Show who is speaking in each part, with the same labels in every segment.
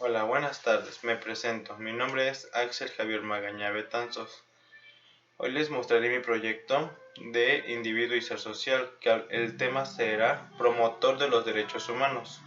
Speaker 1: Hola, buenas tardes. Me presento. Mi nombre es Axel Javier Magaña Betanzos. Hoy les mostraré mi proyecto de individuo y ser social, que el tema será promotor de los derechos humanos.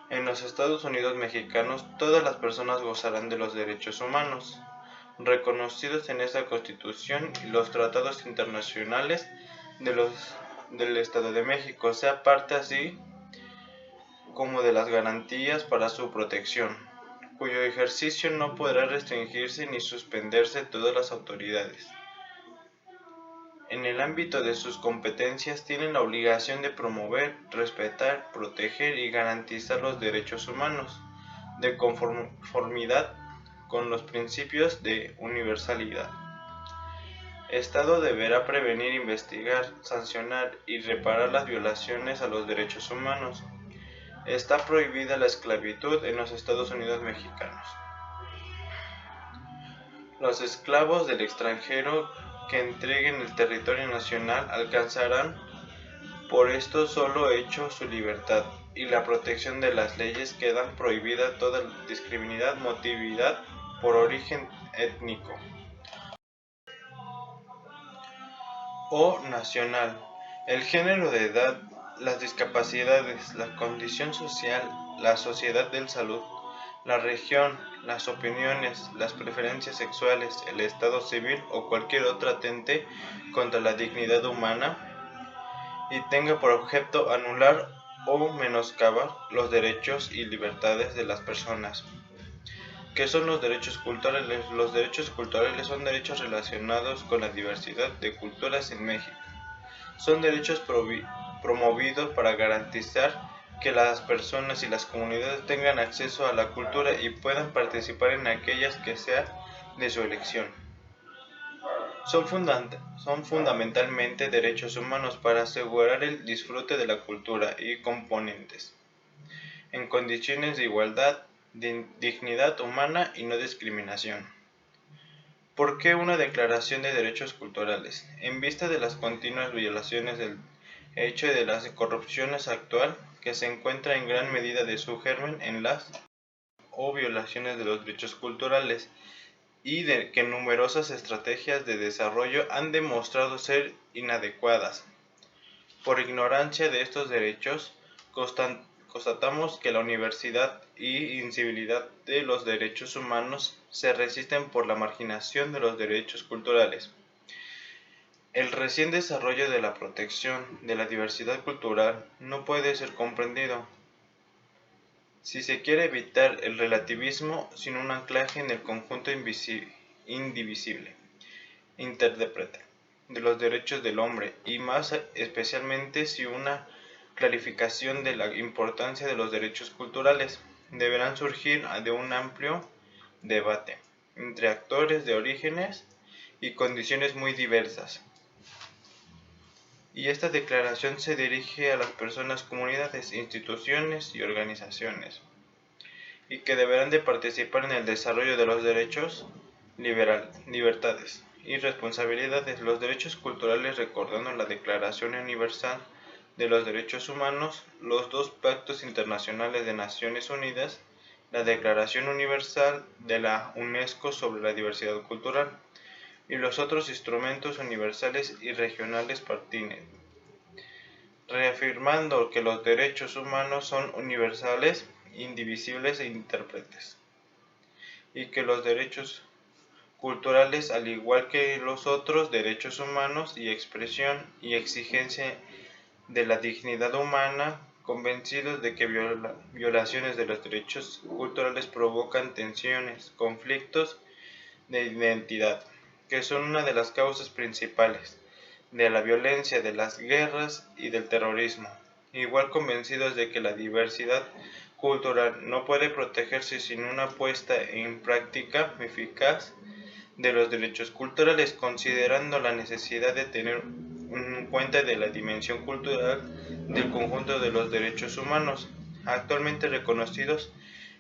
Speaker 1: En los Estados Unidos mexicanos, todas las personas gozarán de los derechos humanos, reconocidos en esta Constitución y los tratados internacionales del Estado de México, sea parte así como de las garantías para su protección, cuyo ejercicio no podrá restringirse ni suspenderse todas las autoridades. En el ámbito de sus competencias tienen la obligación de promover, respetar, proteger y garantizar los derechos humanos, de conformidad con los principios de universalidad. Estado deberá prevenir, investigar, sancionar y reparar las violaciones a los derechos humanos. Está prohibida la esclavitud en los Estados Unidos mexicanos. Los esclavos del extranjero que entreguen el territorio nacional alcanzarán por esto solo hecho su libertad, y la protección de las leyes quedan prohibida toda discriminación motivada por origen étnico o nacional, el género de edad, las discapacidades, la condición social, la sociedad de salud, la región, las opiniones, las preferencias sexuales, el estado civil o cualquier otro atente contra la dignidad humana y tenga por objeto anular o menoscabar los derechos y libertades de las personas. ¿Qué son los derechos culturales? Los derechos culturales son derechos relacionados con la diversidad de culturas en México. Son derechos promovidos para garantizar que las personas y las comunidades tengan acceso a la cultura y puedan participar en aquellas que sea de su elección. Son fundamentalmente derechos humanos para asegurar el disfrute de la cultura y componentes, en condiciones de igualdad, dignidad humana y no discriminación. ¿Por qué una declaración de derechos culturales? En vista de las continuas violaciones del hecho de la corrupción actual, que se encuentra en gran medida de su germen en las o violaciones de los derechos culturales, y de que numerosas estrategias de desarrollo han demostrado ser inadecuadas. Por ignorancia de estos derechos, constatamos que la universalidad y incivilidad de los derechos humanos se resisten por la marginación de los derechos culturales. El recién desarrollo de la protección de la diversidad cultural no puede ser comprendido si se quiere evitar el relativismo sin un anclaje en el conjunto indivisible, interdepende, de los derechos del hombre, y más especialmente si una clarificación de la importancia de los derechos culturales deberán surgir de un amplio debate entre actores de orígenes y condiciones muy diversas. Y esta declaración se dirige a las personas, comunidades, instituciones y organizaciones, y que deberán de participar en el desarrollo de los derechos, libertades y responsabilidades. Los derechos culturales, recordando la Declaración Universal de los Derechos Humanos, los dos pactos internacionales de Naciones Unidas, la Declaración Universal de la UNESCO sobre la diversidad cultural y los otros instrumentos universales y regionales pertinentes, reafirmando que los derechos humanos son universales, indivisibles e intérpretes, y que los derechos culturales, al igual que los otros derechos humanos y expresión y exigencia de la dignidad humana, convencidos de que violaciones de los derechos culturales provocan tensiones, conflictos de identidad, que son una de las causas principales de la violencia, de las guerras y del terrorismo. Igual convencidos de que la diversidad cultural no puede protegerse sin una puesta en práctica eficaz de los derechos culturales, considerando la necesidad de tener en cuenta de la dimensión cultural del conjunto de los derechos humanos actualmente reconocidos,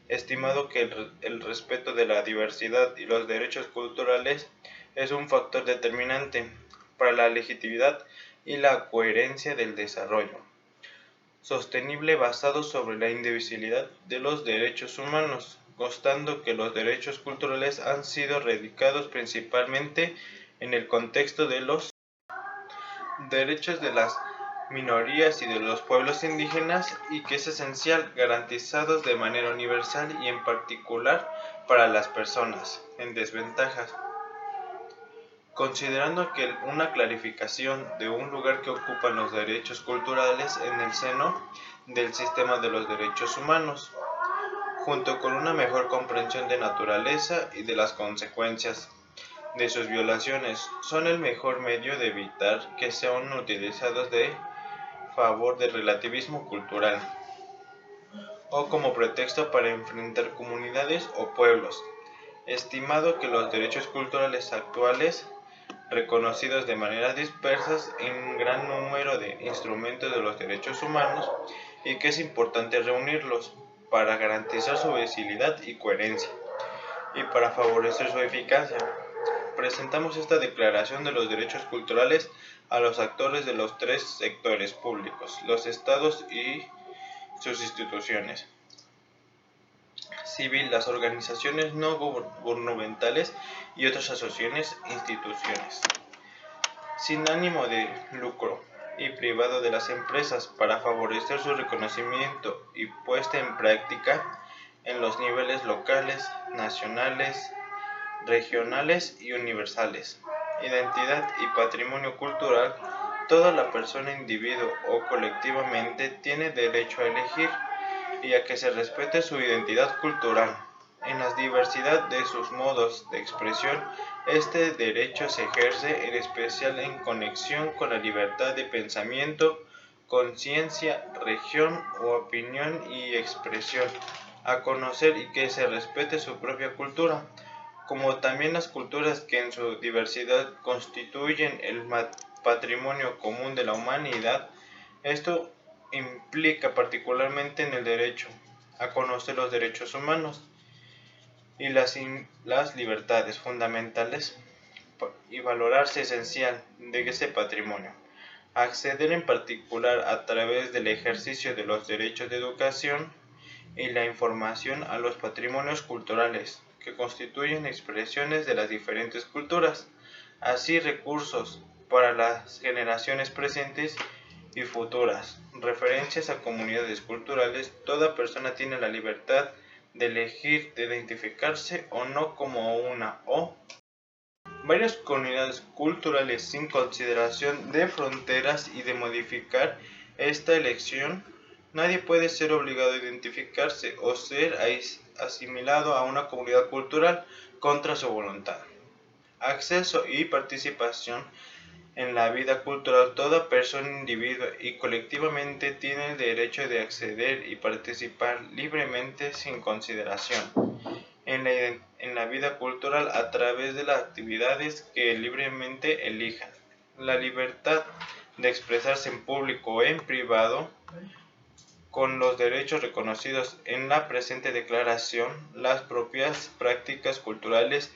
Speaker 1: estimado que el respeto de la diversidad y los derechos culturales es un factor determinante para la legitimidad y la coherencia del desarrollo. sostenible basado sobre la indivisibilidad de los derechos humanos, constando que los derechos culturales han sido radicados principalmente en el contexto de los derechos de las minorías y de los pueblos indígenas y que es esencial garantizados de manera universal y en particular para las personas en desventajas. Considerando que una clarificación de un lugar que ocupan los derechos culturales en el seno del sistema de los derechos humanos, junto con una mejor comprensión de naturaleza y de las consecuencias de sus violaciones, son el mejor medio de evitar que sean utilizados de favor del relativismo cultural o como pretexto para enfrentar comunidades o pueblos, estimado que los derechos culturales actuales reconocidos de manera dispersas en un gran número de instrumentos de los derechos humanos y que es importante reunirlos para garantizar su visibilidad y coherencia y para favorecer su eficacia. Presentamos esta Declaración de los Derechos Culturales a los actores de los tres sectores públicos, los estados y sus instituciones civil, las organizaciones no gubernamentales y otras asociaciones e instituciones sin ánimo de lucro y privado de las empresas para favorecer su reconocimiento y puesta en práctica en los niveles locales, nacionales, regionales y universales. Identidad y patrimonio cultural. Toda la persona, individuo o colectivamente tiene derecho a elegir y a que se respete su identidad cultural. En la diversidad de sus modos de expresión, este derecho se ejerce en especial en conexión con la libertad de pensamiento, conciencia, región u opinión y expresión, a conocer y que se respete su propia cultura, como también las culturas que en su diversidad constituyen el patrimonio común de la humanidad. Esto implica particularmente en el derecho a conocer los derechos humanos y las libertades fundamentales y valorarse esencial de ese patrimonio. Acceder en particular a través del ejercicio de los derechos de educación y la información a los patrimonios culturales que constituyen expresiones de las diferentes culturas, así recursos para las generaciones presentes y futuras, referencias a comunidades culturales. Toda persona tiene la libertad de elegir de identificarse o no como una o varias comunidades culturales sin consideración de fronteras y de modificar esta elección. Nadie puede ser obligado a identificarse o ser asimilado a una comunidad cultural contra su voluntad. Acceso y participación en la vida cultural. Toda persona, individuo y colectivamente tiene el derecho de acceder y participar libremente sin consideración en la vida cultural a través de las actividades que libremente elijan. La libertad de expresarse en público o en privado con los derechos reconocidos en la presente declaración, las propias prácticas culturales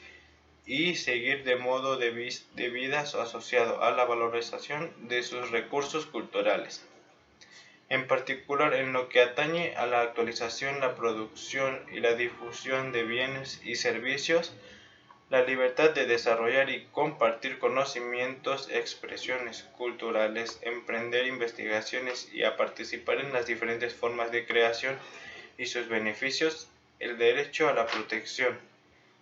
Speaker 1: y seguir de modo de vida asociado a la valorización de sus recursos culturales. En particular en lo que atañe a la actualización, la producción y la difusión de bienes y servicios, la libertad de desarrollar y compartir conocimientos, expresiones culturales, emprender investigaciones y a participar en las diferentes formas de creación y sus beneficios, el derecho a la protección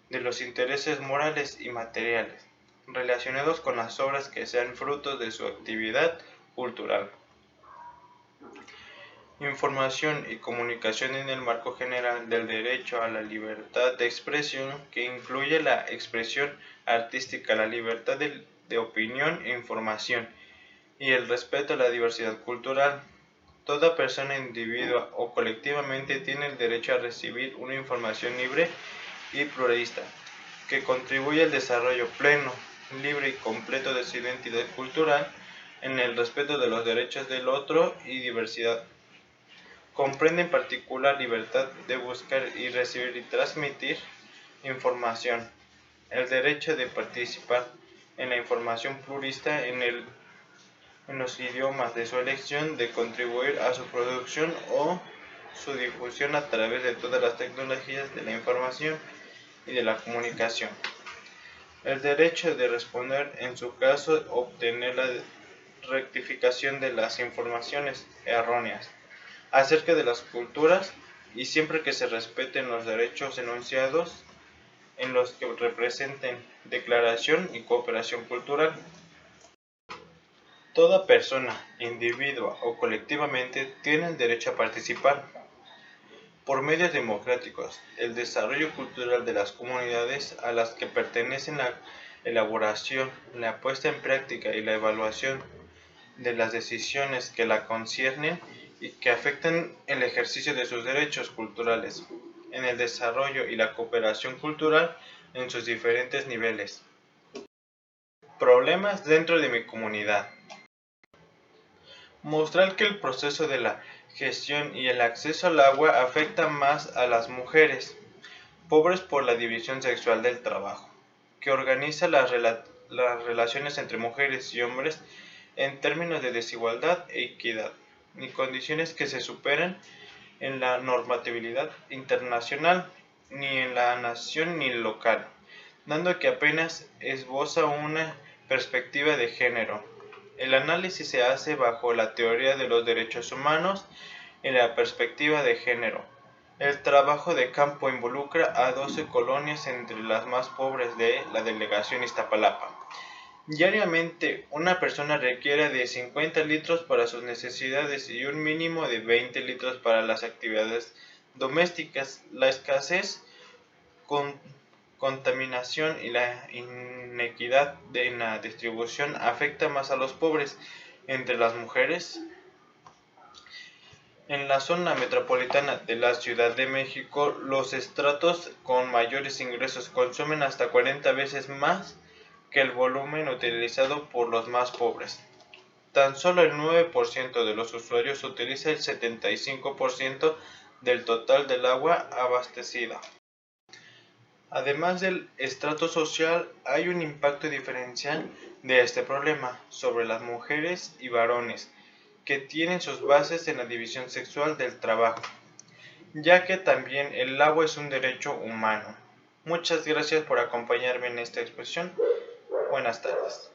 Speaker 1: de los intereses morales y materiales relacionados con las obras que sean frutos de su actividad cultural. Información y comunicación en el marco general del derecho a la libertad de expresión, que incluye la expresión artística, la libertad de opinión e información y el respeto a la diversidad cultural. Toda persona, individua o colectivamente tiene el derecho a recibir una información libre y pluralista que contribuye al desarrollo pleno, libre y completo de su identidad cultural en el respeto de los derechos del otro y diversidad. Comprende en particular libertad de buscar y recibir y transmitir información, el derecho de participar en la información pluralista en el en los idiomas de su elección de contribuir a su producción o su difusión a través de todas las tecnologías de la información y de la comunicación. El derecho de responder, en su caso, obtener la rectificación de las informaciones erróneas acerca de las culturas y siempre que se respeten los derechos enunciados en los que representen declaración y cooperación cultural. Toda persona, individua o colectivamente tiene el derecho a participar, por medios democráticos, el desarrollo cultural de las comunidades a las que pertenecen, la elaboración, la puesta en práctica y la evaluación de las decisiones que la conciernen y que afectan el ejercicio de sus derechos culturales, en el desarrollo y la cooperación cultural en sus diferentes niveles. Problemas dentro de mi comunidad. Mostrar que el proceso de la gestión y el acceso al agua afecta más a las mujeres, pobres por la división sexual del trabajo, que organiza las relaciones entre mujeres y hombres en términos de desigualdad e equidad, ni condiciones que se superan en la normatividad internacional, ni en la nación ni local, dando que apenas esboza una perspectiva de género. El análisis se hace bajo la teoría de los derechos humanos en la perspectiva de género. El trabajo de campo involucra a 12 colonias entre las más pobres de la delegación Iztapalapa. Diariamente, una persona requiere de 50 litros para sus necesidades y un mínimo de 20 litros para las actividades domésticas. La escasez, contaminación y la inequidad en la distribución afecta más a los pobres. Entre las mujeres, en la zona metropolitana de la Ciudad de México, los estratos con mayores ingresos consumen hasta 40 veces más que el volumen utilizado por los más pobres. Tan solo el 9% de los usuarios utiliza el 75% del total del agua abastecida. Además del estrato social, hay un impacto diferencial de este problema sobre las mujeres y varones, que tienen sus bases en la división sexual del trabajo, ya que también el agua es un derecho humano. Muchas gracias por acompañarme en esta exposición. Buenas tardes.